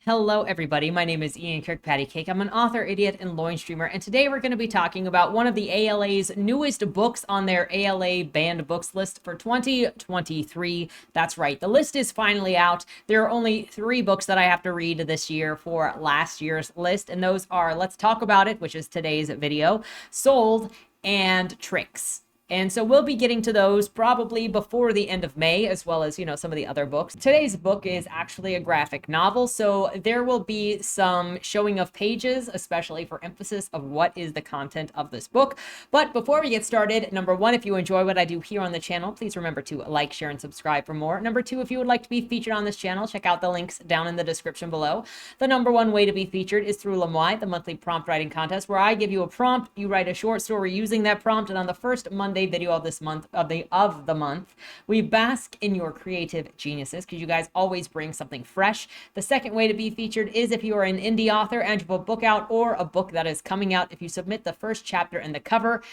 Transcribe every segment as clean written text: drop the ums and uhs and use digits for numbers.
Hello, everybody. My name is Ian Kirkpatrick. I'm an author, idiot, and loin streamer, and today we're going to be talking about one of the ALA's newest books on their ALA banned books list for 2023. That's right, the list is finally out. There are only 3 books that I have to read this year for last year's list, and those are Let's Talk About It, which is today's video, Sold, and Tricks. And so we'll be getting to those probably before the end of May, as well as, some of the other books. Today's book is actually a graphic novel, so there will be some showing of pages, especially for emphasis of what is the content of this book. But before we get started, number 1, if you enjoy what I do here on the channel, please remember to like, share, and subscribe for more. Number 2, if you would like to be featured on this channel, check out the links down in the description below. The number 1 way to be featured is through Lemoy, the monthly prompt writing contest, where I give you a prompt, you write a short story using that prompt, and on the first Monday video of this month of the month, we bask in your creative geniuses because you guys always bring something fresh. The second way to be featured is if you are an indie author and you have a book out or a book that is coming out. If you submit the first chapter and the cover,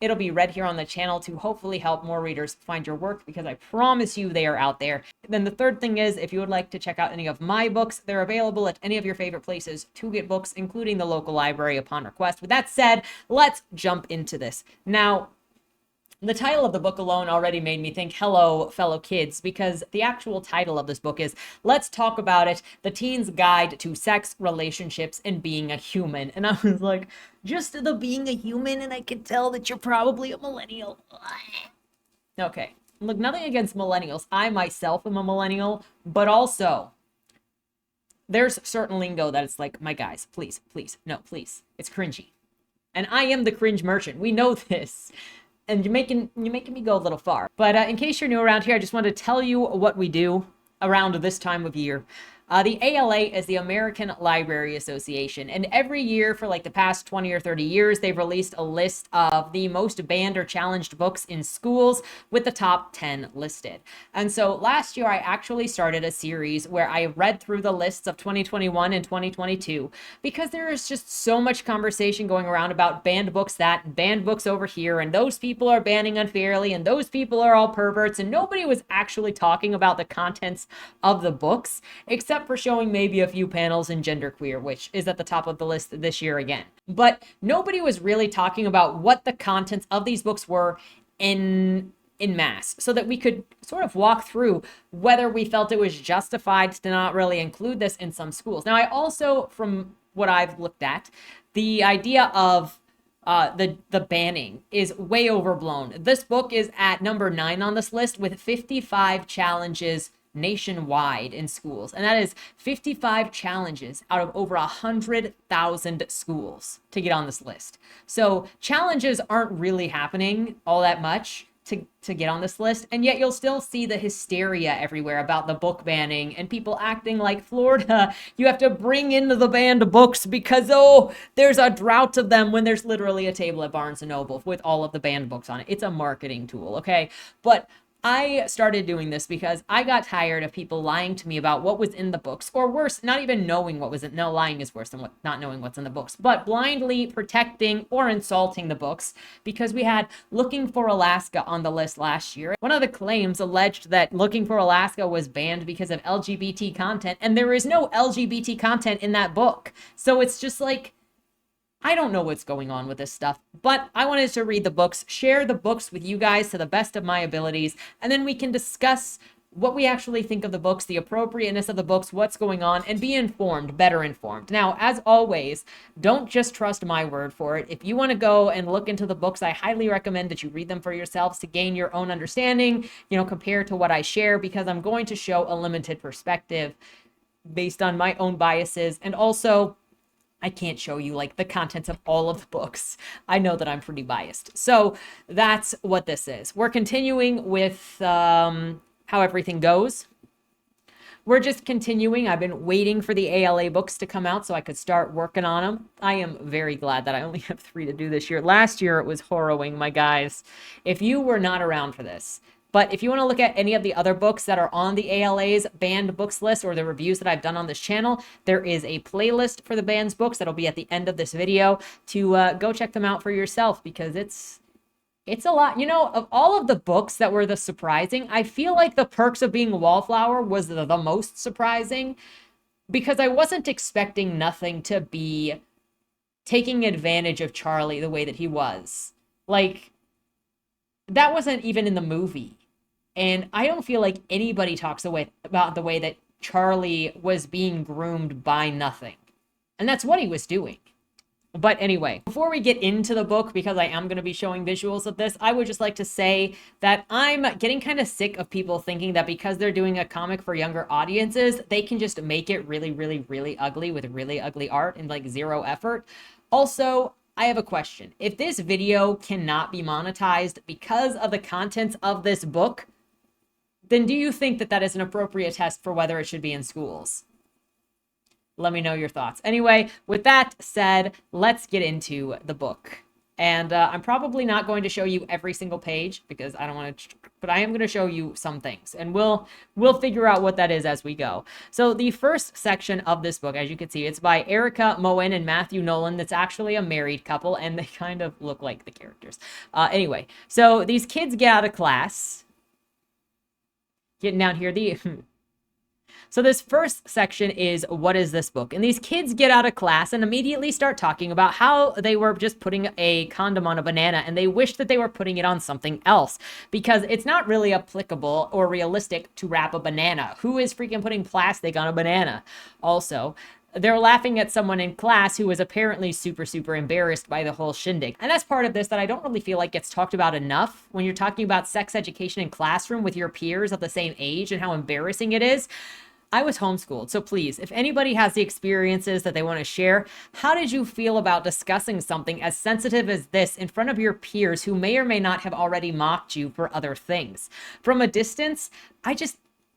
it'll be read here on the channel to hopefully help more readers find your work, because I promise you they are out there. Then the third thing is, if you would like to check out any of my books, they're available at any of your favorite places to get books, including the local library upon request. With that said, let's jump into this. Now, the title of the book alone already made me think, hello, fellow kids, because the actual title of this book is Let's Talk About It, The Teen's Guide to Sex, Relationships, and Being a Human. And I was like, just the being a human, and I can tell that you're probably a millennial. Okay, look, nothing against millennials. I myself am a millennial, but also there's certain lingo that it's like, my guys, please, no, please. It's cringy. And I am the cringe merchant. We know this. And you're making me go a little far. But in case you're new around here, I just want to tell you what we do around this time of year. The ALA is the American Library Association, and every year for like the past 20 or 30 years, they've released a list of the most banned or challenged books in schools with the top 10 listed. And so last year, I actually started a series where I read through the lists of 2021 and 2022, because there is just so much conversation going around about banned books that, banned books over here, and those people are banning unfairly, and those people are all perverts, and nobody was actually talking about the contents of the books, except for showing maybe a few panels in genderqueer, which is at the top of the list this year again. But nobody was really talking about what the contents of these books were in mass, so that we could sort of walk through whether we felt it was justified to not really include this in some schools. Now, I also, from what I've looked at, the idea of the banning is way overblown. This book is at number 9 on this list with 55 challenges nationwide in schools, and that is 55 challenges out of over 100,000 schools to get on this list. So challenges aren't really happening all that much to get on this list, and yet you'll still see the hysteria everywhere about the book banning and people acting like Florida, you have to bring in the banned books because, oh, there's a drought of them, when there's literally a table at Barnes & Noble with all of the banned books on it. It's a marketing tool, okay? But I started doing this because I got tired of people lying to me about what was in the books, or worse, not even knowing what was in. No, lying is worse than not knowing what's in the books, but blindly protecting or insulting the books, because we had Looking for Alaska on the list last year. One of the claims alleged that Looking for Alaska was banned because of LGBT content, and there is no LGBT content in that book. So it's just like, I don't know what's going on with this stuff, but I wanted to read the books, share the books with you guys to the best of my abilities, and then we can discuss what we actually think of the books, the appropriateness of the books, what's going on, and be informed, better informed. Now, as always, don't just trust my word for it. If you want to go and look into the books, I highly recommend that you read them for yourselves to gain your own understanding, compared to what I share, because I'm going to show a limited perspective based on my own biases, and also I can't show you like the contents of all of the books. I know that I'm pretty biased. So that's what this is. We're continuing with how everything goes. We're just continuing. I've been waiting for the ALA books to come out so I could start working on them. I am very glad that I only have 3 to do this year. Last year it was harrowing, my guys. If you were not around for this, but if you want to look at any of the other books that are on the ALA's banned books list, or the reviews that I've done on this channel, there is a playlist for the banned books that'll be at the end of this video to go check them out for yourself, because it's a lot. Of all of the books that were the surprising, I feel like The Perks of Being a Wallflower was the most surprising, because I wasn't expecting nothing to be taking advantage of Charlie the way that he was. Like, that wasn't even in the movie. And I don't feel like anybody talks about the way that Charlie was being groomed by nothing. And that's what he was doing. But anyway, before we get into the book, because I am going to be showing visuals of this, I would just like to say that I'm getting kind of sick of people thinking that because they're doing a comic for younger audiences, they can just make it really, really, really ugly with really ugly art and like zero effort. Also, I have a question. If this video cannot be monetized because of the contents of this book, then do you think that that is an appropriate test for whether it should be in schools? Let me know your thoughts. Anyway, with that said, let's get into the book. And I'm probably not going to show you every single page because I don't want to, but I am going to show you some things, and we'll figure out what that is as we go. So the first section of this book, as you can see, it's by Erika Moen and Matthew Nolan. That's actually a married couple, and they kind of look like the characters. Anyway, so these kids get out of class. Getting down here, So this first section is, what is this book? And these kids get out of class and immediately start talking about how they were just putting a condom on a banana and they wish that they were putting it on something else because it's not really applicable or realistic to wrap a banana. Who is freaking putting plastic on a banana? Also, they're laughing at someone in class who was apparently super, super embarrassed by the whole shindig. And that's part of this that I don't really feel like gets talked about enough when you're talking about sex education in classroom with your peers of the same age and how embarrassing it is. I was homeschooled, so please, if anybody has the experiences that they want to share, how did you feel about discussing something as sensitive as this in front of your peers who may or may not have already mocked you for other things? From a distance,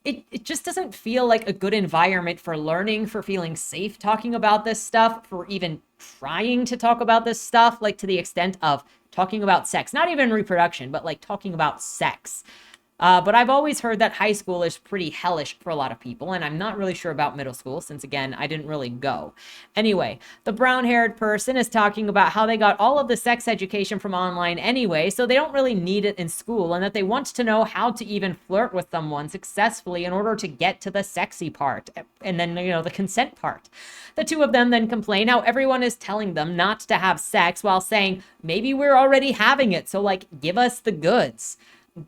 it just doesn't feel like a good environment for learning, for feeling safe talking about this stuff, for even trying to talk about this stuff, like to the extent of talking about sex, not even reproduction, but like talking about sex. But I've always heard that high school is pretty hellish for a lot of people, and I'm not really sure about middle school since, again, I didn't really go. Anyway, the brown-haired person is talking about how they got all of the sex education from online anyway, so they don't really need it in school, and that they want to know how to even flirt with someone successfully in order to get to the sexy part, and then, you know, the consent part. The two of them then complain how everyone is telling them not to have sex while saying, maybe we're already having it, so, like, give us the goods.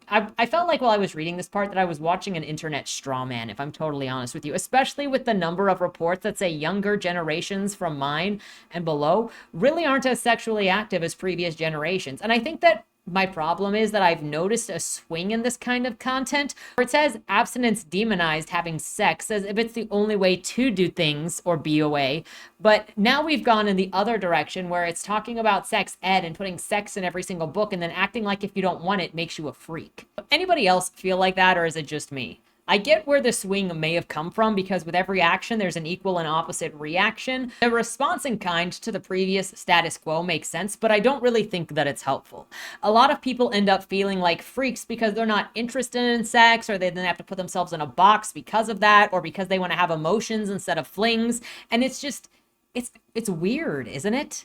I felt like while I was reading this part that I was watching an internet straw man, if I'm totally honest with you, especially with the number of reports that say younger generations from mine and below really aren't as sexually active as previous generations. And I think that my problem is that I've noticed a swing in this kind of content where it says abstinence demonized having sex as if it's the only way to do things or be away. But now we've gone in the other direction where it's talking about sex ed and putting sex in every single book and then acting like if you don't want it makes you a freak. Anybody else feel like that, or is it just me? I get where the swing may have come from because with every action, there's an equal and opposite reaction. The response in kind to the previous status quo makes sense, but I don't really think that it's helpful. A lot of people end up feeling like freaks because they're not interested in sex, or they then have to put themselves in a box because of that, or because they want to have emotions instead of flings. And it's just, it's weird, isn't it?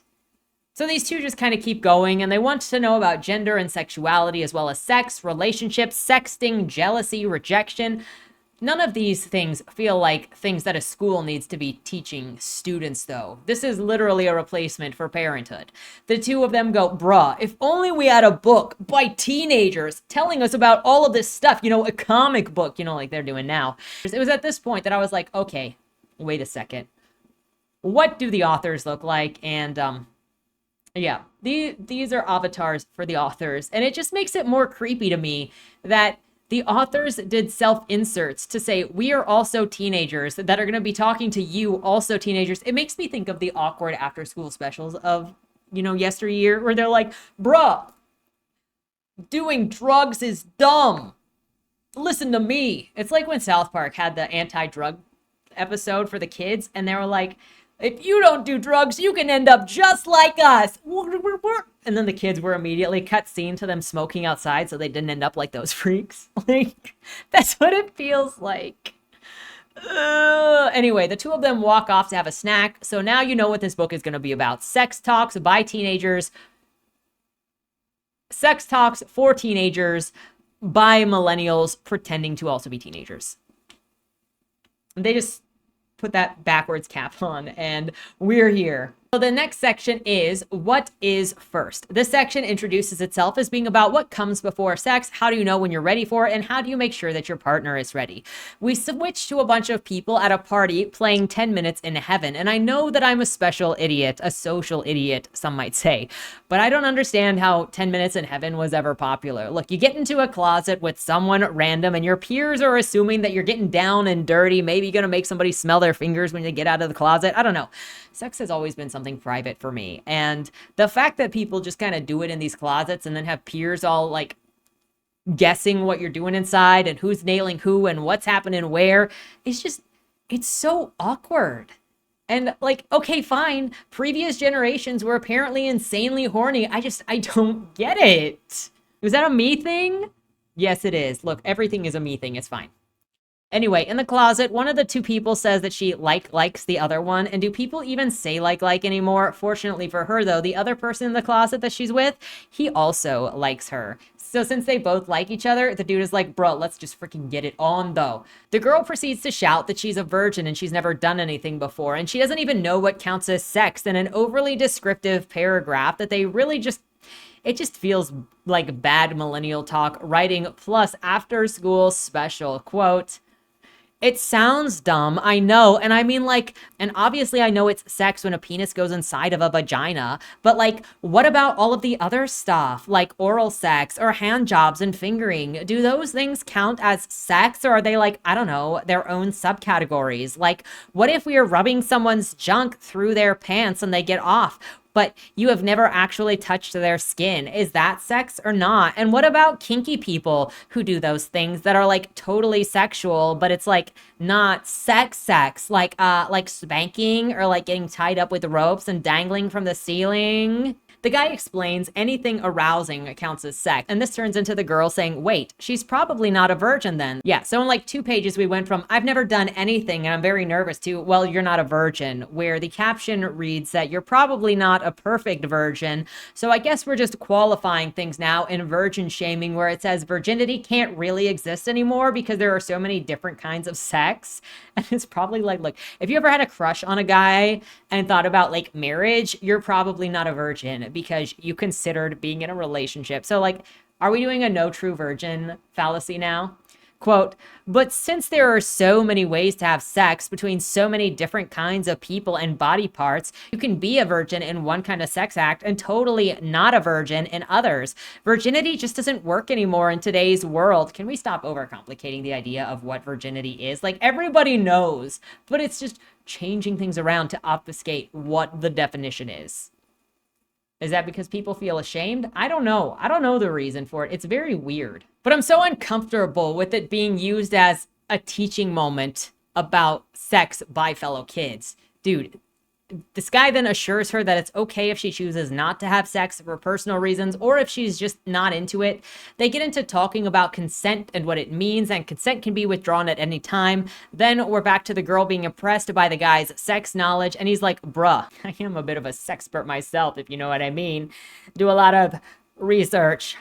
So these two just kind of keep going, and they want to know about gender and sexuality, as well as sex, relationships, sexting, jealousy, rejection. None of these things feel like things that a school needs to be teaching students, though. This is literally a replacement for parenthood. The two of them go, bruh, if only we had a book by teenagers telling us about all of this stuff, you know, a comic book, you know, like they're doing now. It was at this point that I was like, okay, wait a second. What do the authors look like? And, yeah, these are avatars for the authors, and it just makes it more creepy to me that the authors did self-inserts to say, we are also teenagers that are going to be talking to you, also teenagers. It makes me think of the awkward after-school specials of, you know, yesteryear, where they're like, bruh, doing drugs is dumb. Listen to me. It's like when South Park had the anti-drug episode for the kids, and they were like, if you don't do drugs, you can end up just like us. And then the kids were immediately cut scene to them smoking outside so they didn't end up like those freaks. Like, that's what it feels like. Anyway, the two of them walk off to have a snack. So now you know what this book is going to be about. Sex talks by teenagers. Sex talks for teenagers by millennials pretending to also be teenagers. They just put that backwards cap on, and we're here. So the next section is what is first. This section introduces itself as being about what comes before sex, how do you know when you're ready for it, and how do you make sure that your partner is ready. We switch to a bunch of people at a party playing 10 minutes in heaven, and I know that I'm a special idiot, a social idiot, some might say, but I don't understand how 10 minutes in heaven was ever popular. Look, you get into a closet with someone random and your peers are assuming that you're getting down and dirty, maybe you're gonna make somebody smell their fingers when you get out of the closet. I don't know. Sex has always been something private for me. And the fact that people just kind of do it in these closets and then have peers all like guessing what you're doing inside and who's nailing who and what's happening where, is just, it's so awkward. And like, okay, fine. Previous generations were apparently insanely horny. I don't get it. Was that a me thing? Yes, it is. Look, everything is a me thing. It's fine. Anyway, in the closet, one of the two people says that she likes the other one. And do people even say like anymore? Fortunately for her, though, the other person in the closet that she's with, he also likes her. So since they both like each other, the dude is like, bro, let's just freaking get it on, though. The girl proceeds to shout that she's a virgin and she's never done anything before. And she doesn't even know what counts as sex in an overly descriptive paragraph that they really just... It just feels like bad millennial talk writing plus after school special. Quote, it sounds dumb, I know, and I mean like, and obviously I know it's sex when a penis goes inside of a vagina, but like, what about all of the other stuff, like oral sex or hand jobs and fingering? Do those things count as sex, or are they like, I don't know, their own subcategories? Like, what if we are rubbing someone's junk through their pants and they get off? But you have never actually touched their skin. Is that sex or not? And what about kinky people who do those things that are like totally sexual, but it's like not sex, like spanking or like getting tied up with ropes and dangling from the ceiling? The guy explains anything arousing counts as sex, and this turns into the girl saying, wait, she's probably not a virgin then. Yeah, so in like 2 pages we went from I've never done anything and I'm very nervous to, well, you're not a virgin, where the caption reads that you're probably not a perfect virgin. So I guess we're just qualifying things now in virgin shaming, where it says virginity can't really exist anymore because there are so many different kinds of sex. And it's probably like, look, if you ever had a crush on a guy and thought about like marriage, you're probably not a virgin because you considered being in a relationship. So like, are we doing a no true virgin fallacy now? Quote, but since there are so many ways to have sex between so many different kinds of people and body parts, you can be a virgin in one kind of sex act and totally not a virgin in others. Virginity just doesn't work anymore in today's world. Can we stop overcomplicating the idea of what virginity is? Like, everybody knows, but it's just changing things around to obfuscate what the definition is. Is that because people feel ashamed? I don't know. I don't know the reason for it. It's very weird. But I'm so uncomfortable with it being used as a teaching moment about sex by fellow kids. Dude, this guy then assures her that it's okay if she chooses not to have sex for personal reasons, or if she's just not into it. They get into talking about consent and what it means, and consent can be withdrawn at any time. Then we're back to the girl being impressed by the guy's sex knowledge, and he's like, bruh, I am a bit of a sexpert myself, if you know what I mean. Do a lot of research.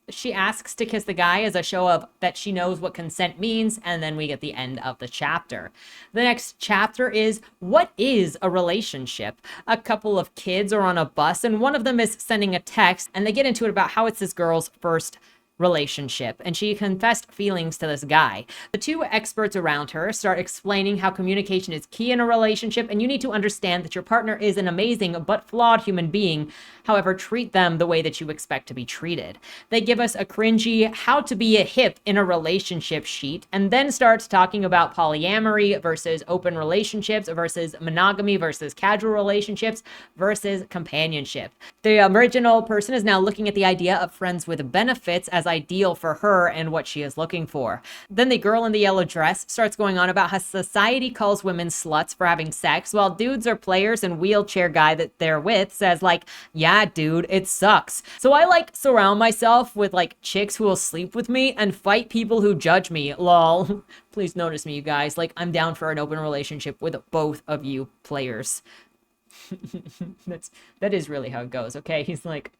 She asks to kiss the guy as a show of that she knows what consent means, and then we get the end of the chapter. The next chapter is, what is a relationship? A couple of kids are on a bus, and one of them is sending a text, and they get into it about how it's this girl's first relationship, and she confessed feelings to this guy. The two experts around her start explaining how communication is key in a relationship, and you need to understand that your partner is an amazing but flawed human being. However, treat them the way that you expect to be treated. They give us a cringy how to be a hip in a relationship sheet, and then starts talking about polyamory versus open relationships versus monogamy versus casual relationships versus companionship. The original person is now looking at the idea of friends with benefits as ideal for her and what she is looking for. Then the girl in the yellow dress starts going on about how society calls women sluts for having sex, while dudes are players, and wheelchair guy that they're with says like, yeah, dude, it sucks. So I like surround myself with like chicks who will sleep with me and fight people who judge me, lol. Please notice me, you guys. Like, I'm down for an open relationship with both of you players. That is really how it goes, okay? He's like,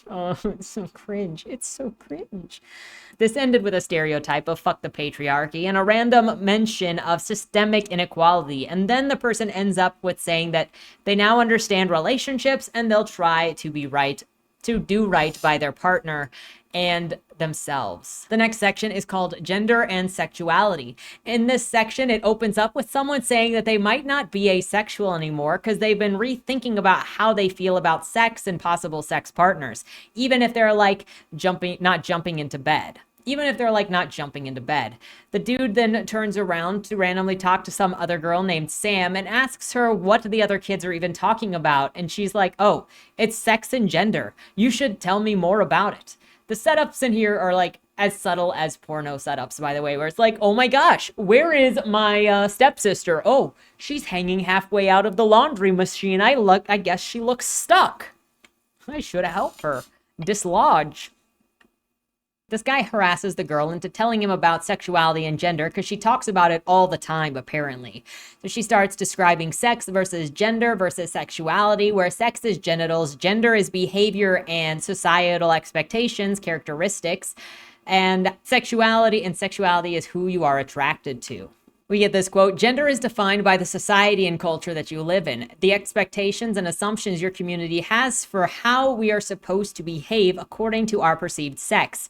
Oh, it's so cringe. It's so cringe. This ended with a stereotype of fuck the patriarchy and a random mention of systemic inequality. And then the person ends up with saying that they now understand relationships and they'll try to be right, to do right by their partner and themselves. The next section is called Gender and Sexuality. In this section, it opens up with someone saying that they might not be asexual anymore because they've been rethinking about how they feel about sex and possible sex partners, even if they're like not jumping into bed. Even if they're like not jumping into bed. The dude then turns around to randomly talk to some other girl named Sam and asks her what the other kids are even talking about. And she's like, oh, it's sex and gender. You should tell me more about it. The setups in here are like as subtle as porno setups, by the way, where it's like, oh my gosh, where is my stepsister? Oh, she's hanging halfway out of the laundry machine. I guess she looks stuck. I should have helped her dislodge. This guy harasses the girl into telling him about sexuality and gender because she talks about it all the time, apparently. So she starts describing sex versus gender versus sexuality, where sex is genitals, gender is behavior and societal expectations, characteristics, and sexuality is who you are attracted to. We get this quote, gender is defined by the society and culture that you live in, the expectations and assumptions your community has for how we are supposed to behave according to our perceived sex.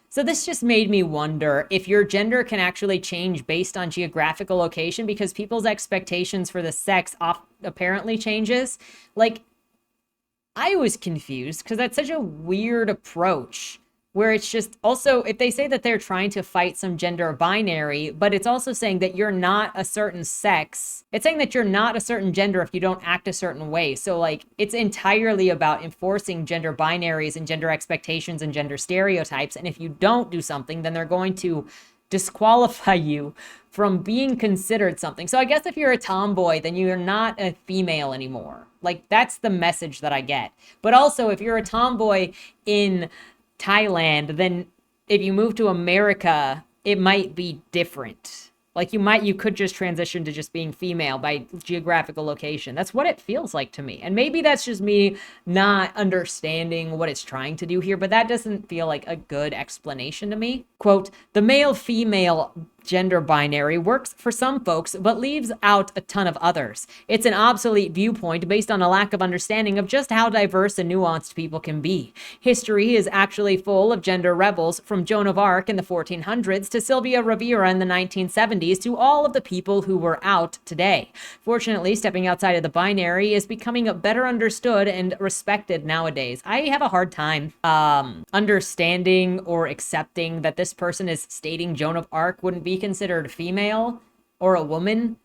So this just made me wonder if your gender can actually change based on geographical location because people's expectations for the sex apparently changes. Like, I was confused because that's such a weird approach. Where it's just also, if they say that they're trying to fight some gender binary, but it's also saying that you're not a certain sex. It's saying that you're not a certain gender if you don't act a certain way. So like, it's entirely about enforcing gender binaries and gender expectations and gender stereotypes. And if you don't do something, then they're going to disqualify you from being considered something. So I guess if you're a tomboy, then you're not a female anymore. Like, that's the message that I get. But also, if you're a tomboy in Thailand, then if you move to America, it might be different. Like you could just transition to just being female by geographical location. That's what it feels like to me. And maybe that's just me not understanding what it's trying to do here, but that doesn't feel like a good explanation to me. Quote, the male-female gender binary works for some folks, but leaves out a ton of others. It's an obsolete viewpoint based on a lack of understanding of just how diverse and nuanced people can be. History is actually full of gender rebels, from Joan of Arc in the 1400s to Sylvia Rivera in the 1970s to all of the people who were out today. Fortunately, stepping outside of the binary is becoming better understood and respected nowadays. I have a hard time understanding or accepting that this person is stating Joan of Arc wouldn't be considered female or a woman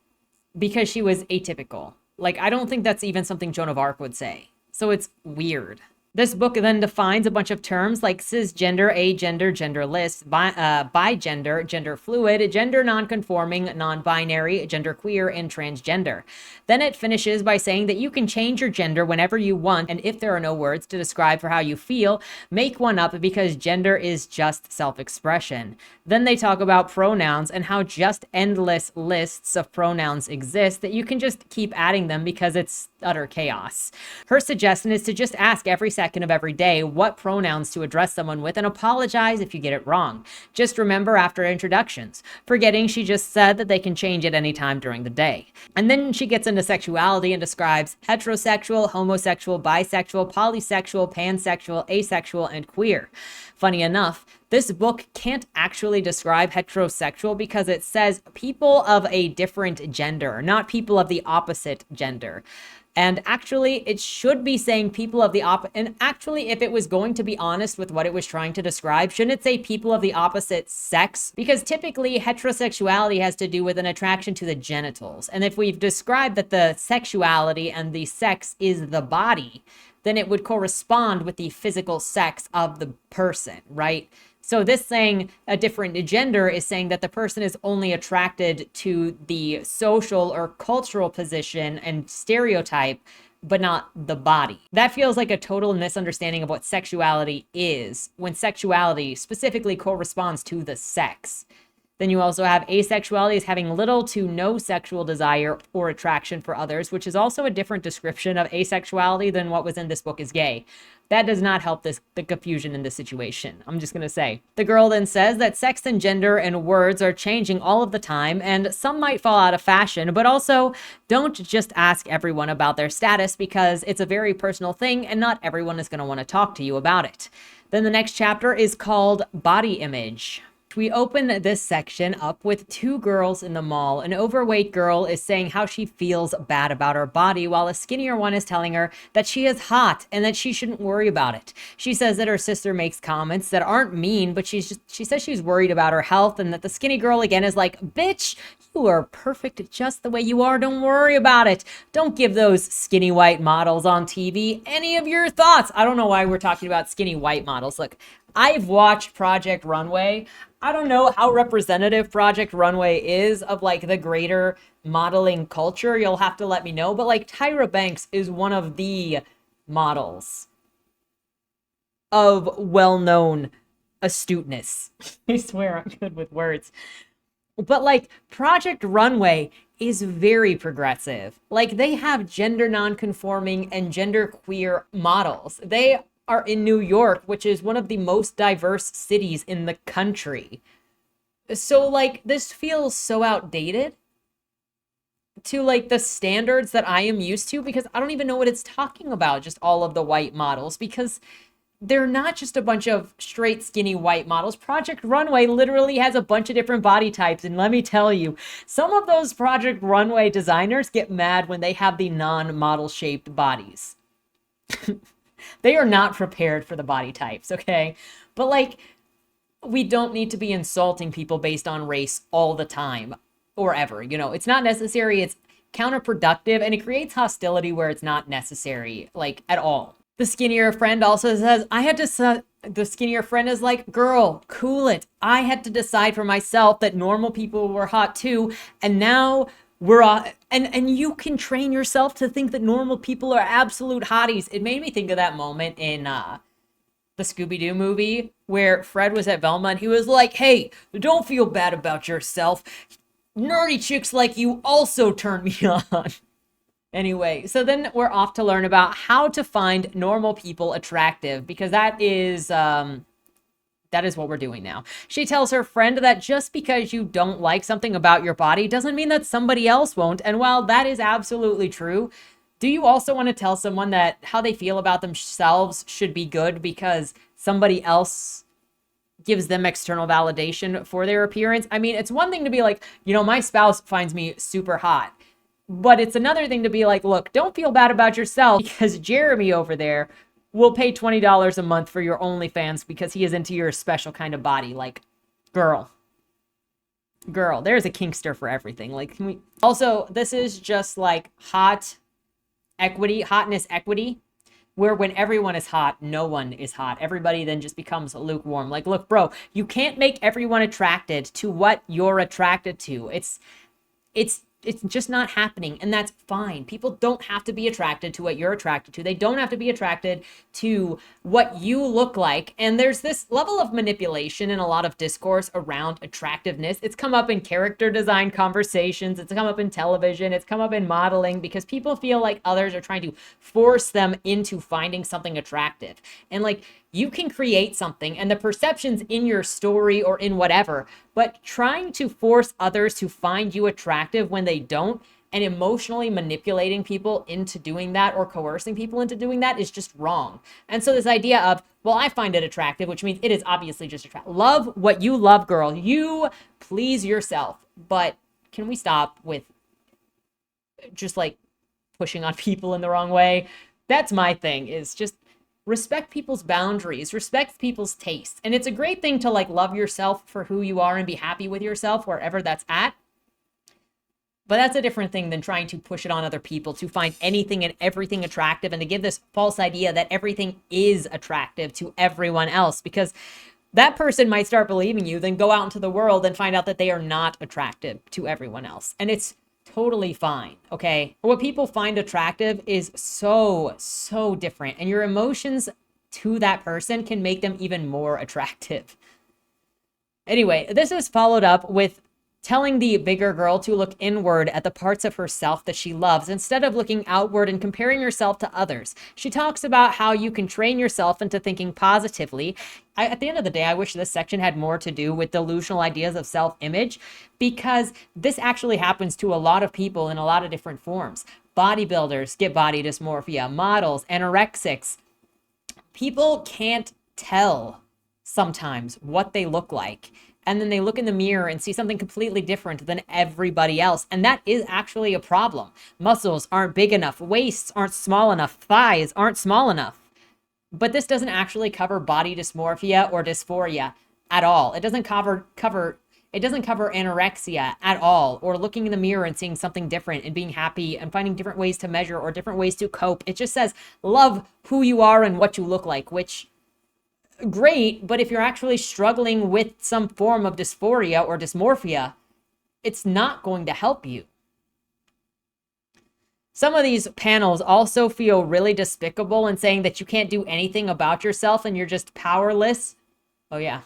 because she was atypical. Like, I don't think that's even something Joan of Arc would say. So it's weird. This book then defines a bunch of terms like cisgender, agender, genderless, bigender, gender fluid, gender nonconforming, non-binary, genderqueer, and transgender. Then it finishes by saying that you can change your gender whenever you want, and if there are no words to describe for how you feel, make one up because gender is just self-expression. Then they talk about pronouns and how just endless lists of pronouns exist that you can just keep adding them because it's utter chaos. Her suggestion is to just ask every second of every day what pronouns to address someone with and apologize if you get it wrong. Just remember after introductions, forgetting she just said that they can change at any time during the day. And then she gets into sexuality and describes heterosexual, homosexual, bisexual, polysexual, pansexual, asexual, and queer. Funny enough, this book can't actually describe heterosexual because it says people of a different gender, not people of the opposite gender. And actually, it should be saying people of the and actually, if it was going to be honest with what it was trying to describe, shouldn't it say people of the opposite sex? Because typically, heterosexuality has to do with an attraction to the genitals. And if we've described that the sexuality and the sex is the body, then it would correspond with the physical sex of the person, right? So this saying a different gender is saying that the person is only attracted to the social or cultural position and stereotype, but not the body. That feels like a total misunderstanding of what sexuality is, when sexuality specifically corresponds to the sex. Then you also have asexuality as having little to no sexual desire or attraction for others, which is also a different description of asexuality than what was in this book is gay. That does not help the confusion in this situation. I'm just going to say. The girl then says that sex and gender and words are changing all of the time, and some might fall out of fashion, but also don't just ask everyone about their status because it's a very personal thing and not everyone is going to want to talk to you about it. Then the next chapter is called Body Image. We open this section up with two girls in the mall. An overweight girl is saying how she feels bad about her body, while a skinnier one is telling her that she is hot and that she shouldn't worry about it. She says that her sister makes comments that aren't mean, but she says she's worried about her health, and that the skinny girl again is like, bitch, you are perfect just the way you are. Don't worry about it. Don't give those skinny white models on TV any of your thoughts. I don't know why we're talking about skinny white models. Look, I've watched Project Runway. I don't know how representative Project Runway is of like the greater modeling culture. You'll have to let me know. But like Tyra Banks is one of the models of well-known astuteness. I swear I'm good with words. But like Project Runway is very progressive. Like they have gender non-conforming and gender queer models. They are in New York, which is one of the most diverse cities in the country. So like this feels so outdated to like the standards that I am used to, because I don't even know what it's talking about, just all of the white models, because they're not just a bunch of straight skinny white models. Project Runway literally has a bunch of different body types, and let me tell you, some of those Project Runway designers get mad when they have the non-model shaped bodies. They are not prepared for the body types, okay? But like, we don't need to be insulting people based on race all the time or ever. You know, it's not necessary. It's counterproductive, and it creates hostility where it's not necessary, like at all. The skinnier friend also says, the skinnier friend is like, girl, cool it. I had to decide for myself that normal people were hot too, and now we're and you can train yourself to think that normal people are absolute hotties. It made me think of that moment in the Scooby-Doo movie where Fred was at Velma and he was like, hey, don't feel bad about yourself. Nerdy chicks like you also turn me on. Anyway, so then we're off to learn about how to find normal people attractive, because that is what we're doing now. She tells her friend that just because you don't like something about your body doesn't mean that somebody else won't. And while that is absolutely true, do you also want to tell someone that how they feel about themselves should be good because somebody else gives them external validation for their appearance? I mean, it's one thing to be like, you know, my spouse finds me super hot. But it's another thing to be like, look, don't feel bad about yourself because Jeremy over there will pay $20 a month for your OnlyFans because he is into your special kind of body. Like, girl, there's a Kinkster for everything. Like, can we also, this is just like hotness equity, where when everyone is hot, no one is hot. Everybody then just becomes lukewarm. Like, look, bro, you can't make everyone attracted to what you're attracted to. It's just not happening, and that's fine. People don't have to be attracted to what you're attracted to. They don't have to be attracted to what you look like. And there's this level of manipulation and a lot of discourse around attractiveness. It's come up in character design conversations. It's come up in television. It's come up in modeling, because people feel like others are trying to force them into finding something attractive. And like, you can create something and the perceptions in your story or in whatever, but trying to force others to find you attractive when they don't, and emotionally manipulating people into doing that or coercing people into doing that is just wrong. And so this idea of, well, I find it attractive, which means it is obviously just attractive. Love what you love, girl. You please yourself. But can we stop with just like pushing on people in the wrong way? That's my thing, is just respect people's boundaries, respect people's tastes. And it's a great thing to like love yourself for who you are and be happy with yourself wherever that's at. But that's a different thing than trying to push it on other people to find anything and everything attractive and to give this false idea that everything is attractive to everyone else, because that person might start believing you, then go out into the world and find out that they are not attractive to everyone else. And it's totally fine, okay? What people find attractive is so different, and your emotions to that person can make them even more attractive. Anyway, this is followed up with telling the bigger girl to look inward at the parts of herself that she loves instead of looking outward and comparing herself to others. She talks about how you can train yourself into thinking positively. At the end of the day, I wish this section had more to do with delusional ideas of self-image, because this actually happens to a lot of people in a lot of different forms. Bodybuilders get body dysmorphia, models, anorexics. People can't tell sometimes what they look like. And then they look in the mirror and see something completely different than everybody else. And that is actually a problem. Muscles aren't big enough. Waists aren't small enough. Thighs aren't small enough. But this doesn't actually cover body dysmorphia or dysphoria at all. It doesn't cover anorexia at all, or looking in the mirror and seeing something different and being happy and finding different ways to measure or different ways to cope. It just says love who you are and what you look like, which great, but if you're actually struggling with some form of dysphoria or dysmorphia, it's not going to help you. Some of these panels also feel really despicable in saying that you can't do anything about yourself and you're just powerless. Oh yeah.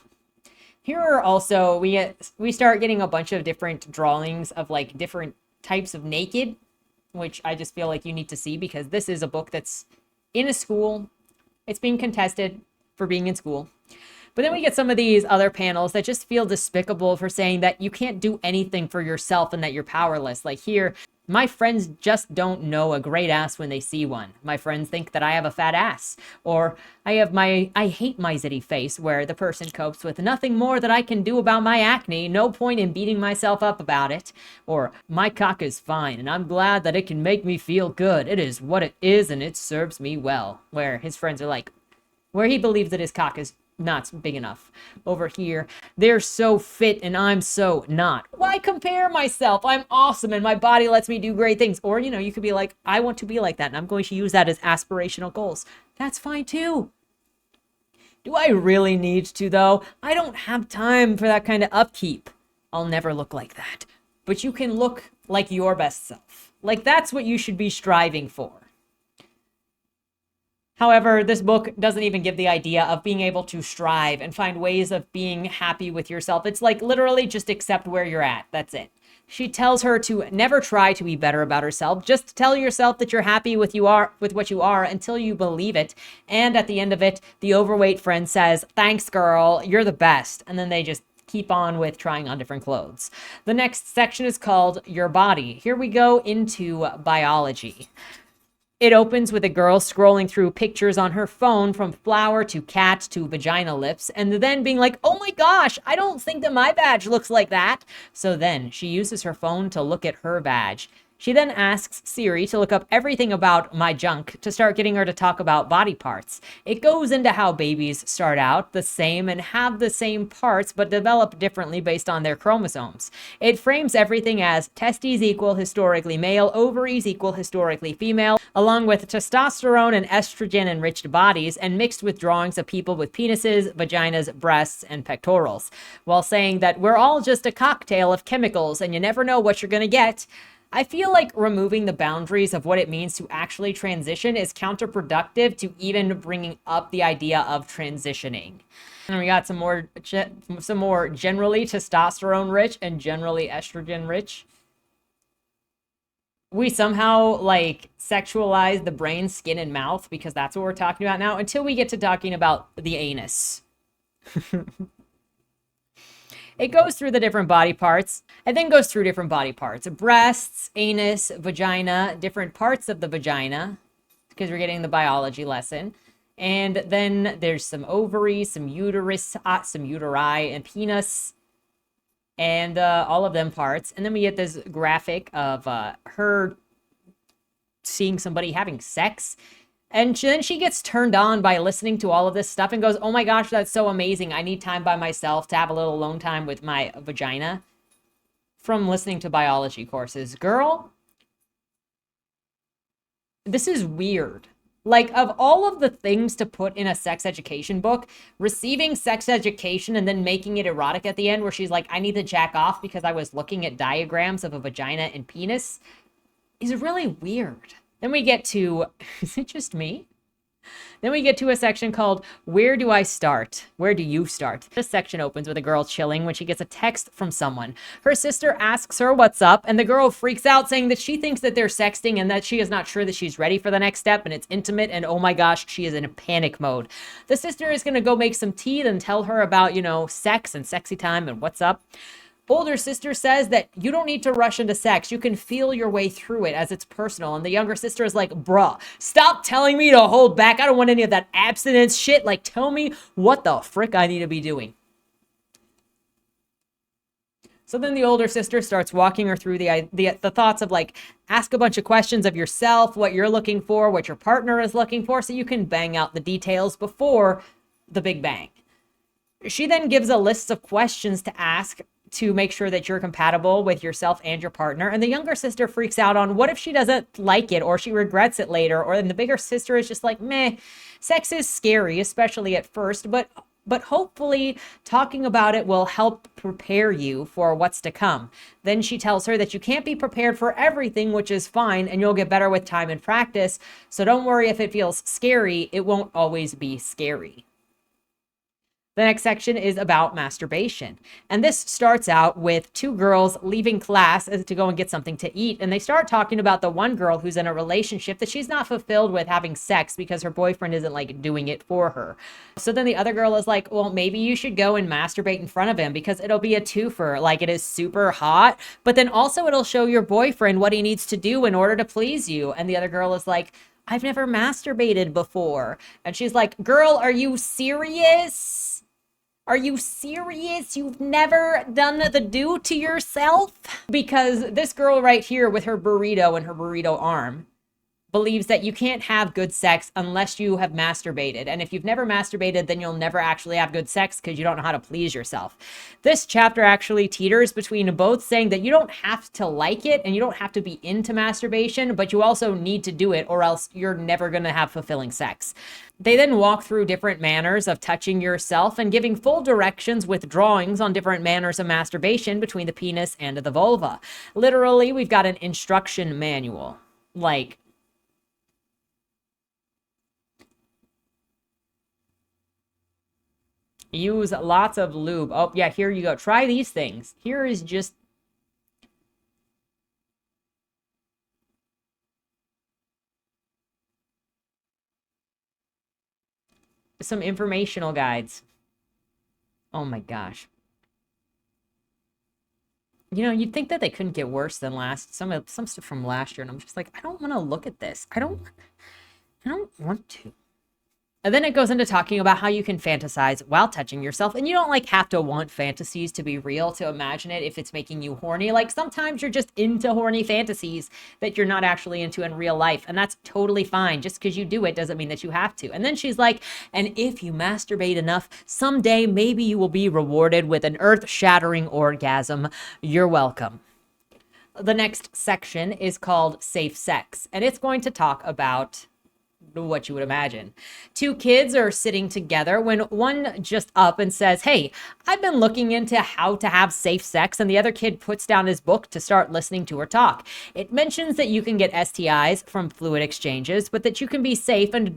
Here are also, we start getting a bunch of different drawings of like different types of naked, which I just feel like you need to see because this is a book that's in a school. It's being contested for being in school. But then we get some of these other panels that just feel despicable for saying that you can't do anything for yourself and that you're powerless. Like here, my friends just don't know a great ass when they see one. My friends think that I have a fat ass. Or I hate my zitty face, where the person copes with nothing more that I can do about my acne. No point in beating myself up about it. Or my cock is fine and I'm glad that it can make me feel good. It is what it is and it serves me well. Where his friends are like, where he believes that his cock is not big enough. Over here, they're so fit and I'm so not. Why compare myself? I'm awesome and my body lets me do great things. Or, you could be like, I want to be like that and I'm going to use that as aspirational goals. That's fine too. Do I really need to though? I don't have time for that kind of upkeep. I'll never look like that. But you can look like your best self. Like that's what you should be striving for. However, this book doesn't even give the idea of being able to strive and find ways of being happy with yourself. It's like literally just accept where you're at. That's it. She tells her to never try to be better about herself. Just tell yourself that you're happy with what you are until you believe it. And at the end of it, the overweight friend says, "Thanks, girl. You're the best." And then they just keep on with trying on different clothes. The next section is called Your Body. Here we go into biology. It opens with a girl scrolling through pictures on her phone from flower to cat to vagina lips, and then being like, oh my gosh, I don't think that my badge looks like that. So then she uses her phone to look at her badge. She then asks Siri to look up everything about my junk to start getting her to talk about body parts. It goes into how babies start out the same and have the same parts but develop differently based on their chromosomes. It frames everything as testes equal historically male, ovaries equal historically female, along with testosterone and estrogen enriched bodies, and mixed with drawings of people with penises, vaginas, breasts, and pectorals, while saying that we're all just a cocktail of chemicals and you never know what you're gonna get. I feel like removing the boundaries of what it means to actually transition is counterproductive to even bringing up the idea of transitioning. And we got some more generally testosterone rich and generally estrogen rich. We somehow like sexualize the brain, skin, and mouth because that's what we're talking about now until we get to talking about the anus. It goes through the different body parts and then goes through different body parts. Breasts, anus, vagina, different parts of the vagina, because we're getting the biology lesson. And then there's some ovaries, some uterus, some uteri, and penis, and all of them parts. And then we get this graphic of her seeing somebody having sex. And then she gets turned on by listening to all of this stuff and goes, oh my gosh, that's so amazing. I need time by myself to have a little alone time with my vagina from listening to biology courses. Girl, this is weird. Like, of all of the things to put in a sex education book, receiving sex education and then making it erotic at the end where she's like, I need to jack off because I was looking at diagrams of a vagina and penis is really weird. Then we get to, is it just me? Then we get to a section called Where Do I Start? Where do you start? This section opens with a girl chilling when she gets a text from someone. Her sister asks her what's up, and the girl freaks out saying that she thinks that they're sexting and that she is not sure that she's ready for the next step and it's intimate, and oh my gosh, she is in a panic mode. The sister is going to go make some tea and tell her about, sex and sexy time and what's up. Older sister says that you don't need to rush into sex. You can feel your way through it as it's personal. And the younger sister is like, bruh, stop telling me to hold back. I don't want any of that abstinence shit. Like, tell me what the frick I need to be doing. So then the older sister starts walking her through the thoughts of like, ask a bunch of questions of yourself, what you're looking for, what your partner is looking for, so you can bang out the details before the big bang. She then gives a list of questions to ask to make sure that you're compatible with yourself and your partner. And the younger sister freaks out on what if she doesn't like it or she regrets it later, or then the bigger sister is just like, meh, sex is scary, especially at first, but hopefully talking about it will help prepare you for what's to come. Then she tells her that you can't be prepared for everything, which is fine, and you'll get better with time and practice. So don't worry if it feels scary, it won't always be scary. The next section is about masturbation. And this starts out with two girls leaving class to go and get something to eat. And they start talking about the one girl who's in a relationship that she's not fulfilled with having sex because her boyfriend isn't like doing it for her. So then the other girl is like, well, maybe you should go and masturbate in front of him because it'll be a twofer. Like, it is super hot, but then also it'll show your boyfriend what he needs to do in order to please you. And the other girl is like, I've never masturbated before. And she's like, girl, are you serious? Are you serious? You've never done the do to yourself? Because this girl right here with her burrito and her burrito arm believes that you can't have good sex unless you have masturbated. And if you've never masturbated, then you'll never actually have good sex because you don't know how to please yourself. This chapter actually teeters between both saying that you don't have to like it and you don't have to be into masturbation, but you also need to do it or else you're never going to have fulfilling sex. They then walk through different manners of touching yourself and giving full directions with drawings on different manners of masturbation between the penis and the vulva. Literally, we've got an instruction manual. Like, use lots of lube. Oh, yeah, here you go. Try these things. Here is just some informational guides. Oh my gosh. You'd think that they couldn't get worse than some stuff from last year, and I'm just like, I don't want to look at this. I don't want to. And then it goes into talking about how you can fantasize while touching yourself. And you don't like have to want fantasies to be real to imagine it if it's making you horny. Like, sometimes you're just into horny fantasies that you're not actually into in real life. And that's totally fine. Just because you do it doesn't mean that you have to. And then she's like, and if you masturbate enough, someday maybe you will be rewarded with an earth-shattering orgasm. You're welcome. The next section is called Safe Sex. And it's going to talk about what you would imagine. Two kids are sitting together when one just up and says, hey, I've been looking into how to have safe sex, and the other kid puts down his book to start listening to her talk. It mentions that you can get STIs from fluid exchanges, but that you can be safe and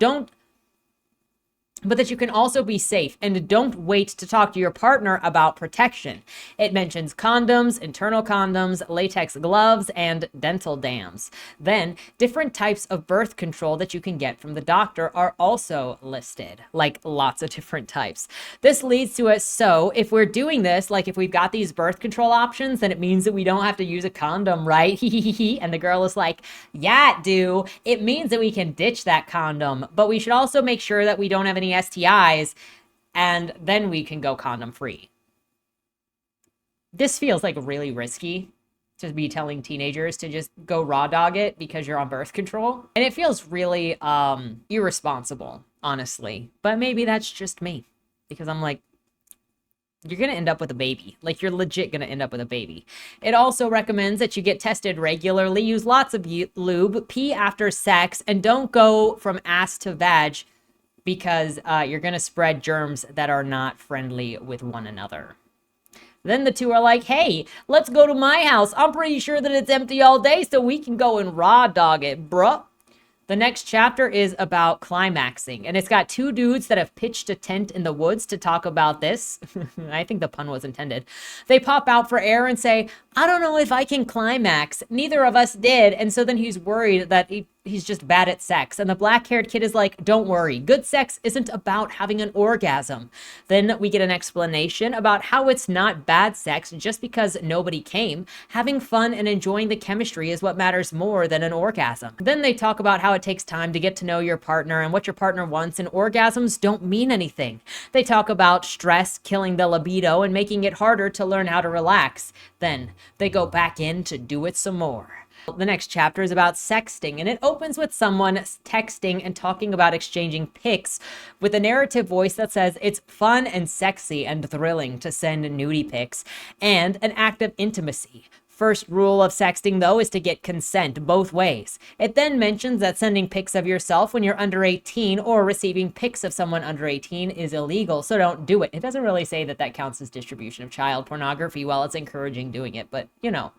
but that you can also be safe and don't wait to talk to your partner about protection. It mentions condoms, internal condoms, latex gloves, and dental dams. Then different types of birth control that you can get from the doctor are also listed, like lots of different types. This leads to us. So if we're doing this, like if we've got these birth control options, then it means that we don't have to use a condom, right? And the girl is like, yeah, it do. It means that we can ditch that condom, but we should also make sure that we don't have any STIs, and then we can go condom free. This feels like really risky to be telling teenagers to just go raw dog it because you're on birth control. And it feels really irresponsible, honestly. But maybe that's just me, because I'm like, you're going to end up with a baby. Like, you're legit going to end up with a baby. It also recommends that you get tested regularly, use lots of lube, pee after sex, and don't go from ass to vag because you're going to spread germs that are not friendly with one another. Then the two are like, hey, let's go to my house. I'm pretty sure that it's empty all day, so we can go and raw dog it, bruh. The next chapter is about climaxing, and it's got two dudes that have pitched a tent in the woods to talk about this. I think the pun was intended. They pop out for air and say, I don't know if I can climax. Neither of us did. And so then he's worried that he's just bad at sex. And the black-haired kid is like, don't worry. Good sex isn't about having an orgasm. Then we get an explanation about how it's not bad sex just because nobody came. Having fun and enjoying the chemistry is what matters more than an orgasm. Then they talk about how it takes time to get to know your partner and what your partner wants, and orgasms don't mean anything. They talk about stress killing the libido and making it harder to learn how to relax. Then they go back in to do it some more. The next chapter is about sexting, and it opens with someone texting and talking about exchanging pics with a narrative voice that says it's fun and sexy and thrilling to send nudie pics and an act of intimacy. First rule of sexting, though, is to get consent both ways. It then mentions that sending pics of yourself when you're under 18 or receiving pics of someone under 18 is illegal, so don't do it. It doesn't really say that that counts as distribution of child pornography while it's encouraging doing it, but you know.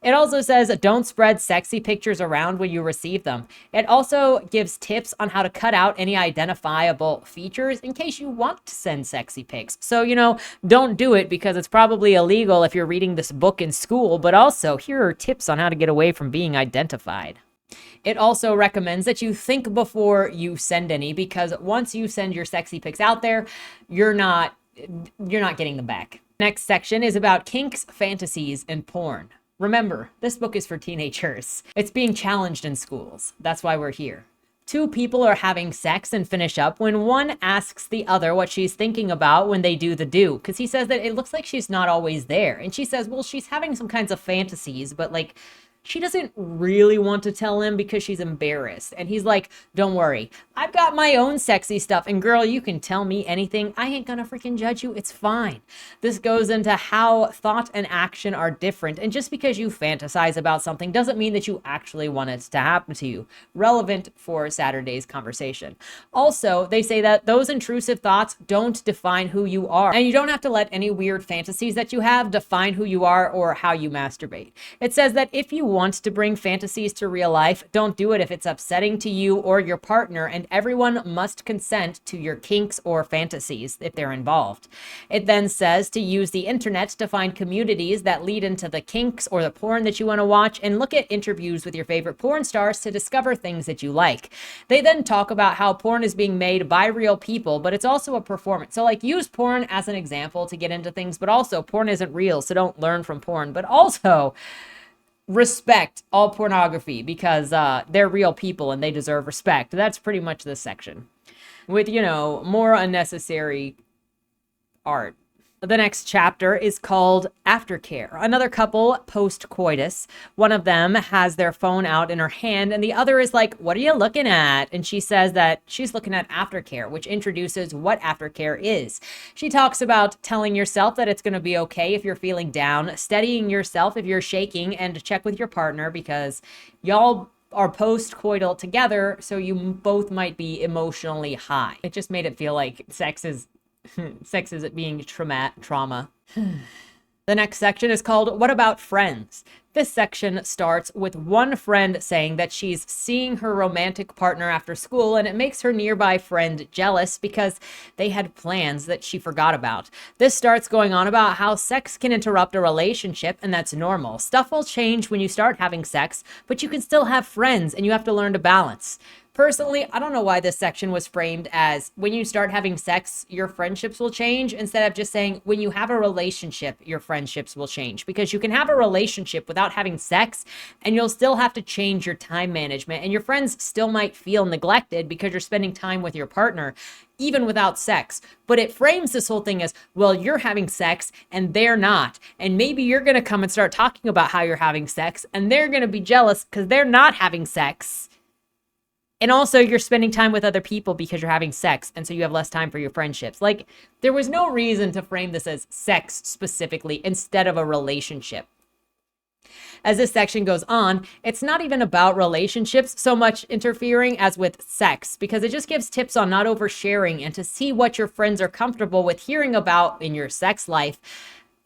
It also says don't spread sexy pictures around when you receive them. It also gives tips on how to cut out any identifiable features in case you want to send sexy pics. So, you know, don't do it because it's probably illegal if you're reading this book in school, but also here are tips on how to get away from being identified. It also recommends that you think before you send any, because once you send your sexy pics out there, you're not getting them back. Next section is about kinks, fantasies, and porn. Remember, this book is for teenagers. It's being challenged in schools. That's why we're here. Two people are having sex and finish up when one asks the other what she's thinking about when they do the do. Because he says that it looks like she's not always there. And she says, well, she's having some kinds of fantasies, but like, she doesn't really want to tell him because she's embarrassed. And he's like, don't worry, I've got my own sexy stuff. And girl, you can tell me anything. I ain't gonna freaking judge you. It's fine. This goes into how thought and action are different. And just because you fantasize about something doesn't mean that you actually want it to happen to you. Relevant for Saturday's conversation. Also, they say that those intrusive thoughts don't define who you are. And you don't have to let any weird fantasies that you have define who you are or how you masturbate. It says that if you want to bring fantasies to real life, don't do it if it's upsetting to you or your partner, and everyone must consent to your kinks or fantasies if they're involved. It then says to use the internet to find communities that lead into the kinks or the porn that you want to watch, and look at interviews with your favorite porn stars to discover things that you like. They then talk about how porn is being made by real people, but it's also a performance. So like, use porn as an example to get into things, but also porn isn't real, so don't learn from porn. But also respect all pornography because they're real people and they deserve respect. That's pretty much this section with, you know, more unnecessary art. The next chapter is called Aftercare. Another couple post-coitus. One of them has their phone out in her hand and the other is like, what are you looking at? And she says that she's looking at Aftercare, which introduces what Aftercare is. She talks about telling yourself that it's going to be okay if you're feeling down, steadying yourself if you're shaking, and check with your partner because y'all are post-coital together, so you both might be emotionally high. It just made it feel like sex is it being trauma. The next section is called What About Friends? This section starts with one friend saying that she's seeing her romantic partner after school and it makes her nearby friend jealous because they had plans that she forgot about. This starts going on about how sex can interrupt a relationship and that's normal. Stuff will change when you start having sex, but you can still have friends and you have to learn to balance. Personally, I don't know why this section was framed as when you start having sex, your friendships will change, instead of just saying when you have a relationship, your friendships will change. Because you can have a relationship without having sex and you'll still have to change your time management and your friends still might feel neglected because you're spending time with your partner even without sex. But it frames this whole thing as, well, you're having sex and they're not. And maybe you're going to come and start talking about how you're having sex and they're going to be jealous because they're not having sex. And also you're spending time with other people because you're having sex. And so you have less time for your friendships. Like, there was no reason to frame this as sex specifically instead of a relationship. As this section goes on, it's not even about relationships so much interfering as with sex, because it just gives tips on not oversharing and to see what your friends are comfortable with hearing about in your sex life,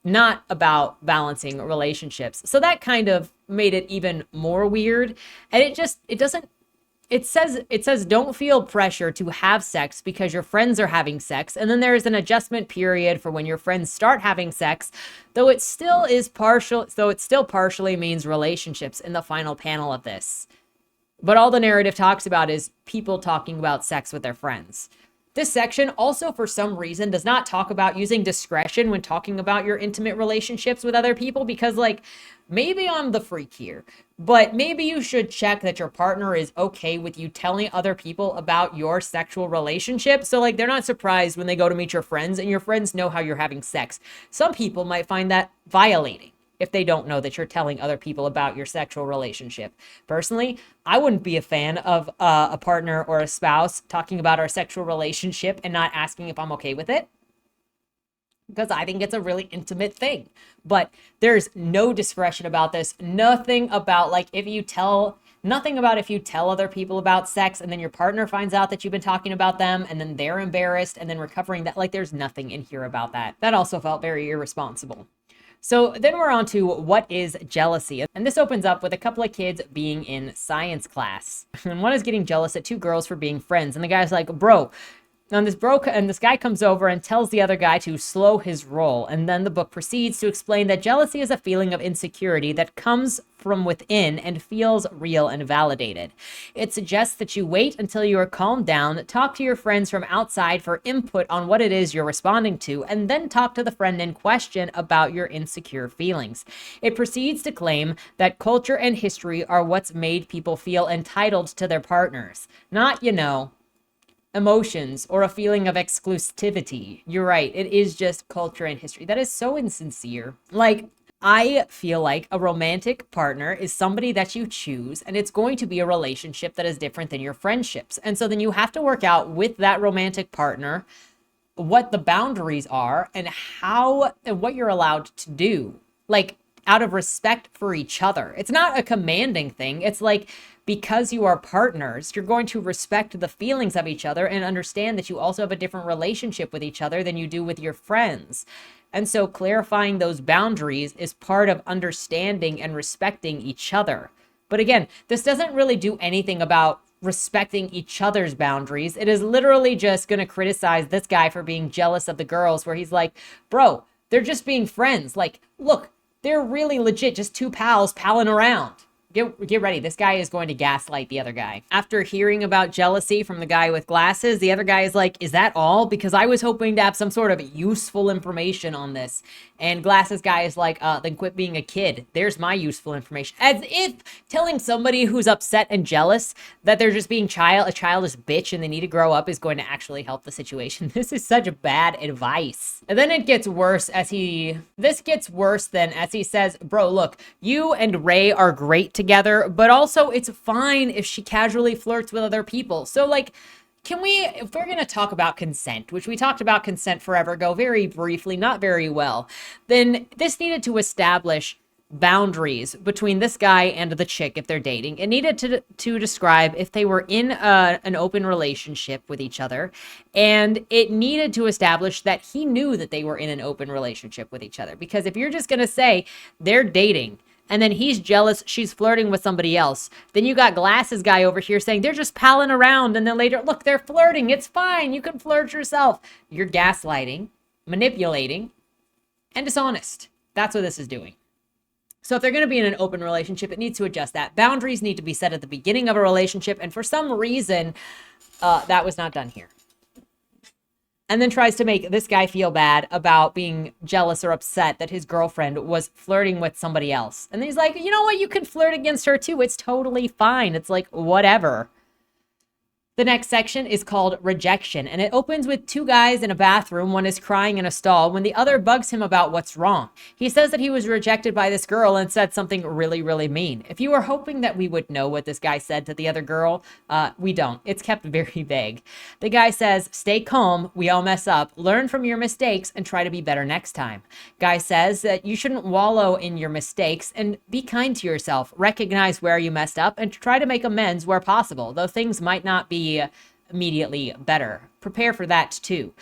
not about balancing relationships. So that kind of made it even more weird. And it doesn't it says don't feel pressure to have sex because your friends are having sex, and then there's an adjustment period for when your friends start having sex, though it still partially means relationships in the final panel of this. But all the narrative talks about is people talking about sex with their friends. This section also, for some reason, does not talk about using discretion when talking about your intimate relationships with other people, because, like, maybe I'm the freak here, but maybe you should check that your partner is okay with you telling other people about your sexual relationship. So, like, they're not surprised when they go to meet your friends and your friends know how you're having sex. Some people might find that violating if they don't know that you're telling other people about your sexual relationship. Personally, I wouldn't be a fan of a partner or a spouse talking about our sexual relationship and not asking if I'm okay with it, because I think it's a really intimate thing. But there's no discretion about this. Nothing about if you tell other people about sex and then your partner finds out that you've been talking about them and then they're embarrassed and then recovering that. Like, there's nothing in here about that. That also felt very irresponsible. So then we're on to what is jealousy. And this opens up with a couple of kids being in science class. And one is getting jealous at two girls for being friends. And the guy's like, bro, and this guy comes over and tells the other guy to slow his roll. And then the book proceeds to explain that jealousy is a feeling of insecurity that comes from within and feels real and validated. It suggests that you wait until you are calmed down, talk to your friends from outside for input on what it is you're responding to, and then talk to the friend in question about your insecure feelings. It proceeds to claim that culture and history are what's made people feel entitled to their partners, not, emotions or a feeling of exclusivity. You're right. It is just culture and history. That is so insincere. Like, I feel like a romantic partner is somebody that you choose, and it's going to be a relationship that is different than your friendships. And so then you have to work out with that romantic partner what the boundaries are and what you're allowed to do, like, out of respect for each other. It's not a commanding thing. It's like, because you are partners, you're going to respect the feelings of each other and understand that you also have a different relationship with each other than you do with your friends. And so clarifying those boundaries is part of understanding and respecting each other. But again, this doesn't really do anything about respecting each other's boundaries. It is literally just going to criticize this guy for being jealous of the girls, where he's like, bro, they're just being friends. Like, look, they're really legit just two pals palling around. Get ready. This guy is going to gaslight the other guy. After hearing about jealousy from the guy with glasses, the other guy is like, is that all? Because I was hoping to have some sort of useful information on this. And glasses guy is like, then quit being a kid. There's my useful information. As if telling somebody who's upset and jealous that they're just being a childish bitch and they need to grow up is going to actually help the situation. This is such bad advice. And then it gets worse as he says, bro, look, you and Ray are great together, but also it's fine if she casually flirts with other people. So, like, if we're going to talk about consent, which we talked about consent forever ago, very briefly, not very well, then this needed to establish boundaries between this guy and the chick if they're dating. It needed to describe if they were in an open relationship with each other, and it needed to establish that he knew that they were in an open relationship with each other. Because if you're just going to say they're dating, and then he's jealous she's flirting with somebody else, then you got glasses guy over here saying they're just palling around, and then later, look, they're flirting, it's fine, you can flirt yourself. You're gaslighting, manipulating, and dishonest. That's what this is doing. So if they're going to be in an open relationship, it needs to adjust that. Boundaries need to be set at the beginning of a relationship, and for some reason, that was not done here. And then tries to make this guy feel bad about being jealous or upset that his girlfriend was flirting with somebody else. And then he's like, you know what? You can flirt against her too. It's totally fine. It's like, whatever. The next section is called Rejection, and it opens with two guys in a bathroom. One is crying in a stall when the other bugs him about what's wrong. He says that he was rejected by this girl and said something really, really mean. If you were hoping that we would know what this guy said to the other girl, we don't. It's kept very vague. The guy says, stay calm, we all mess up, learn from your mistakes, and try to be better next time. Guy says that you shouldn't wallow in your mistakes and be kind to yourself. Recognize where you messed up and try to make amends where possible, though things might not be immediately better. Prepare for that too.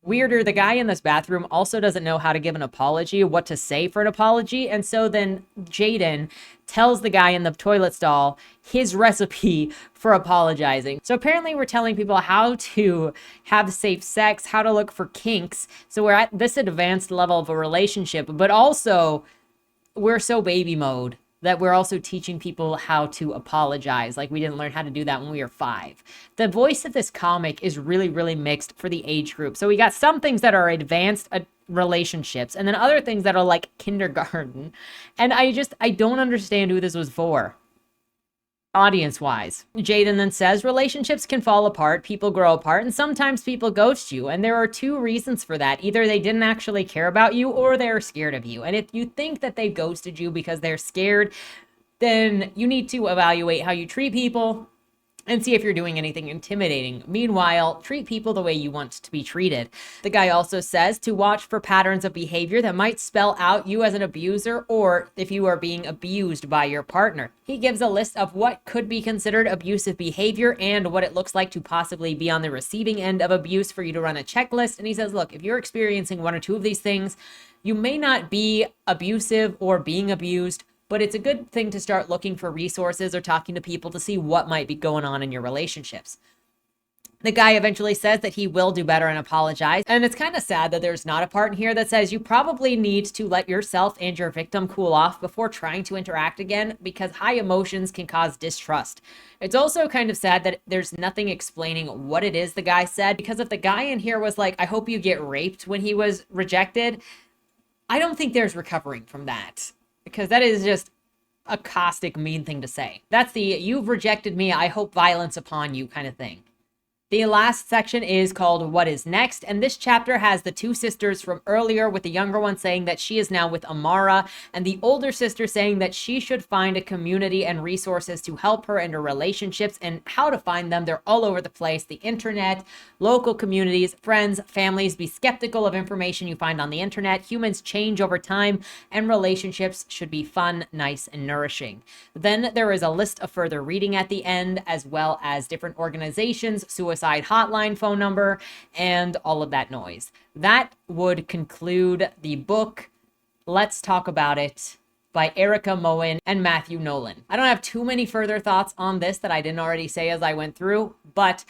Weirder, the guy in this bathroom also doesn't know how to give an apology, what to say for an apology. And so then Jaden tells the guy in the toilet stall his recipe for apologizing. So apparently we're telling people how to have safe sex, how to look for kinks. So we're at this advanced level of a relationship, but also we're so baby mode that we're also teaching people how to apologize. Like we didn't learn how to do that when we were 5. The voice of this comic is really, really mixed for the age group. So we got some things that are advanced relationships and then other things that are like kindergarten. And I don't understand who this was for. Audience wise, Jaden then says relationships can fall apart, people grow apart, and sometimes people ghost you. And there are 2 reasons for that. Either they didn't actually care about you or they're scared of you. And if you think that they ghosted you because they're scared, then you need to evaluate how you treat people and see if you're doing anything intimidating. Meanwhile, treat people the way you want to be treated. The guy also says to watch for patterns of behavior that might spell out you as an abuser or if you are being abused by your partner. He gives a list of what could be considered abusive behavior and what it looks like to possibly be on the receiving end of abuse for you to run a checklist. And he says, look, if you're experiencing 1 or 2 of these things, you may not be abusive or being abused, but it's a good thing to start looking for resources or talking to people to see what might be going on in your relationships. The guy eventually says that he will do better and apologize. And it's kind of sad that there's not a part in here that says you probably need to let yourself and your victim cool off before trying to interact again, because high emotions can cause distrust. It's also kind of sad that there's nothing explaining what it is the guy said, because if the guy in here was like, I hope you get raped when he was rejected, I don't think there's recovering from that. Because that is just a caustic, mean thing to say. That's the you've rejected me, I hope violence upon you kind of thing. The last section is called What is Next? And this chapter has the 2 sisters from earlier, with the younger one saying that she is now with Amara and the older sister saying that she should find a community and resources to help her in her relationships, and how to find them. They're all over the place. The internet, local communities, friends, families. Be skeptical of information you find on the internet. Humans change over time and relationships should be fun, nice, and nourishing. Then there is a list of further reading at the end, as well as different organizations, suicide hotline phone number, and all of that noise. That would conclude the book Let's Talk About It by Erika Moen and Matthew Nolan. I don't have too many further thoughts on this that I didn't already say as I went through, but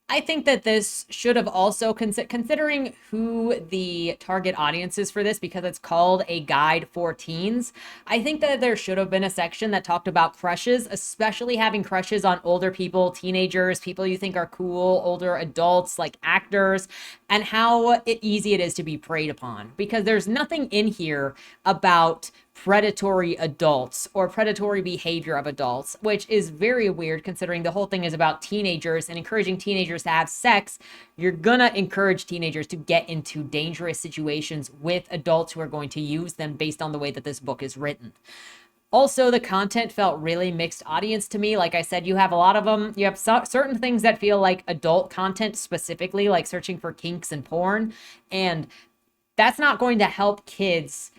I think that this should have also, considering who the target audience is for this, because it's called a guide for teens, I think that there should have been a section that talked about crushes, especially having crushes on older people, teenagers, people you think are cool, older adults, like actors, and how easy it is to be preyed upon. Because there's nothing in here about predatory adults or predatory behavior of adults, which is very weird considering the whole thing is about teenagers and encouraging teenagers to have sex. You're gonna encourage teenagers to get into dangerous situations with adults who are going to use them based on the way that this book is written. Also, the content felt really mixed audience to me. Like I said, you have a lot of them. You have certain things that feel like adult content, specifically like searching for kinks and porn, and that's not going to help kids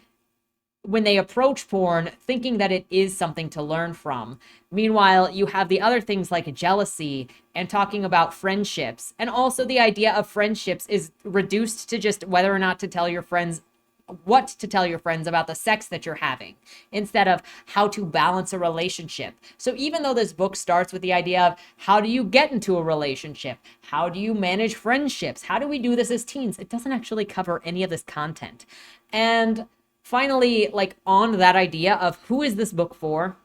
when they approach porn thinking that it is something to learn from. Meanwhile, you have the other things like jealousy and talking about friendships. And also the idea of friendships is reduced to just whether or not to tell your friends what to tell your friends about the sex that you're having, instead of how to balance a relationship. So even though this book starts with the idea of how do you get into a relationship? How do you manage friendships? How do we do this as teens? It doesn't actually cover any of this content. And finally, like on that idea of who is this book for,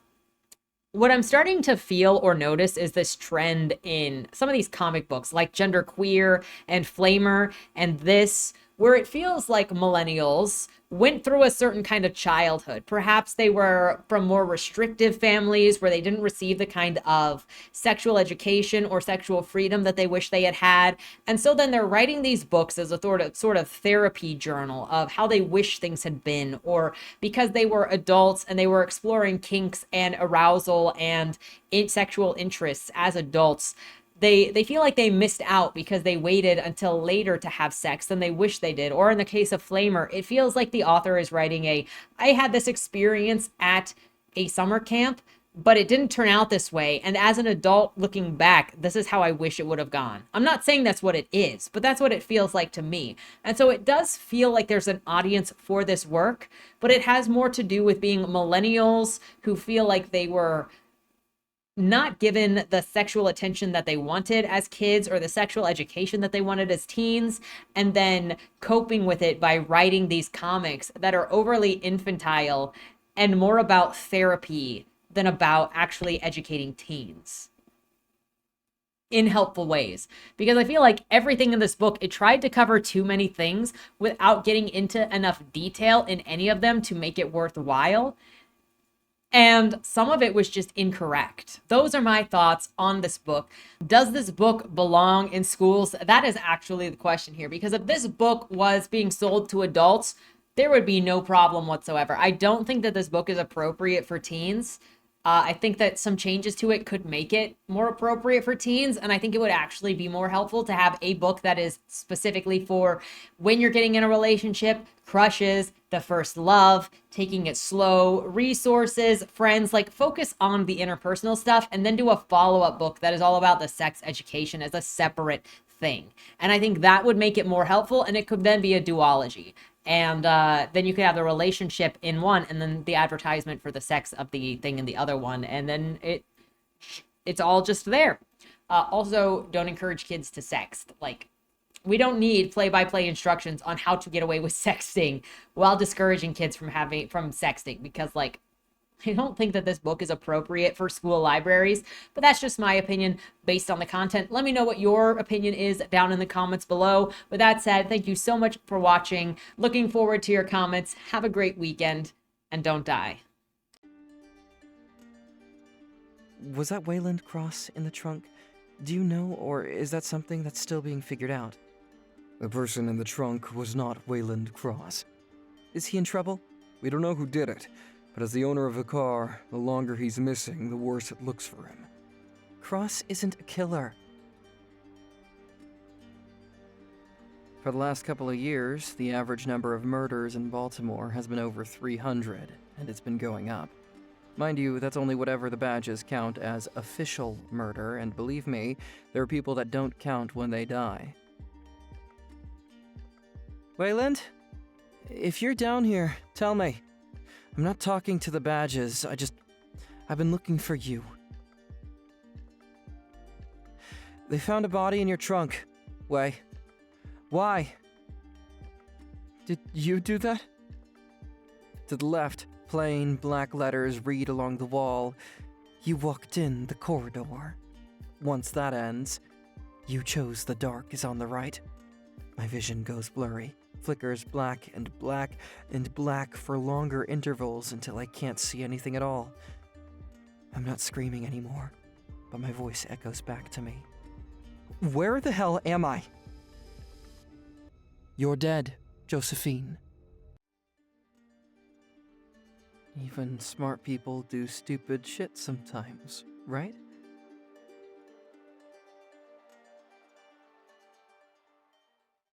what I'm starting to feel or notice is this trend in some of these comic books like Genderqueer and Flamer and this, where it feels like millennials went through a certain kind of childhood. Perhaps they were from more restrictive families where they didn't receive the kind of sexual education or sexual freedom that they wish they had had. And so then they're writing these books as a sort of therapy journal of how they wish things had been, or because they were adults and they were exploring kinks and arousal and sexual interests as adults. They feel like they missed out because they waited until later to have sex than they wish they did. Or in the case of Flamer, it feels like the author is writing I had this experience at a summer camp, but it didn't turn out this way. And as an adult looking back, this is how I wish it would have gone. I'm not saying that's what it is, but that's what it feels like to me. And so it does feel like there's an audience for this work, but it has more to do with being millennials who feel like they were not given the sexual attention that they wanted as kids or the sexual education that they wanted as teens, and then coping with it by writing these comics that are overly infantile and more about therapy than about actually educating teens in helpful ways. Because I feel like everything in this book, it tried to cover too many things without getting into enough detail in any of them to make it worthwhile. And some of it was just incorrect. Those are my thoughts on this book. Does this book belong in schools? That is actually the question here, because if this book was being sold to adults, there would be no problem whatsoever. I don't think that this book is appropriate for teens. I think that some changes to it could make it more appropriate for teens. And I think it would actually be more helpful to have a book that is specifically for when you're getting in a relationship, crushes, the first love, taking it slow, resources, friends, like focus on the interpersonal stuff, and then do a follow-up book that is all about the sex education as a separate thing. And I think that would make it more helpful, and it could then be a duology. And then you could have the relationship in one, and then the advertisement for the sex of the thing in the other one, and then it's all just there. Also, don't encourage kids to sext. Like, we don't need play-by-play instructions on how to get away with sexting while discouraging kids from sexting, because like, I don't think that this book is appropriate for school libraries, but that's just my opinion based on the content. Let me know what your opinion is down in the comments below. With that said, thank you so much for watching. Looking forward to your comments. Have a great weekend, and don't die. Was that Wayland Cross in the trunk? Do you know, or is that something that's still being figured out? The person in the trunk was not Wayland Cross. Is he in trouble? We don't know who did it, but as the owner of the car, the longer he's missing, the worse it looks for him. Cross isn't a killer. For the last couple of years, the average number of murders in Baltimore has been over 300, and it's been going up. Mind you, that's only whatever the badges count as official murder, and believe me, there are people that don't count when they die. Wayland? If you're down here, tell me. I'm not talking to the badges, I've been looking for you. They found a body in your trunk. Why? Did you do that? To the left, plain black letters read along the wall. You walked in the corridor. Once that ends, you chose the dark is on the right. My vision goes blurry, flickers black and black and black for longer intervals until I can't see anything at all. I'm not screaming anymore, but my voice echoes back to me. Where the hell am I? You're dead, Josephine. Even smart people do stupid shit sometimes, right?